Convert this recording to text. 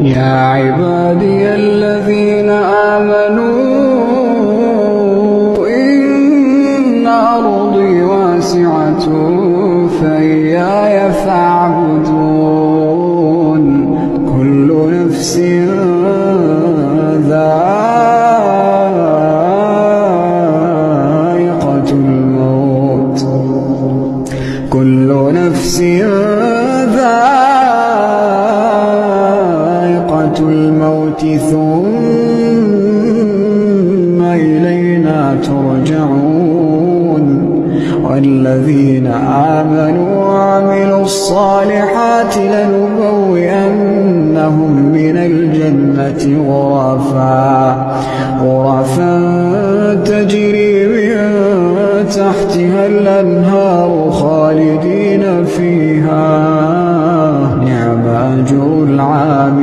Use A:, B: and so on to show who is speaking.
A: يا عبادي الذين آمنوا إن أرضي واسعة فإياي فاعبدون كل نفس ذائقة الموت كل نفس ذائقة الموت ثم إلينا ترجعون والذين آمنوا وعملوا الصالحات لنبوئنهم من الجنة غرفا تجري من تحتها الأنهار خالدين فيها نعم أجر العاملين.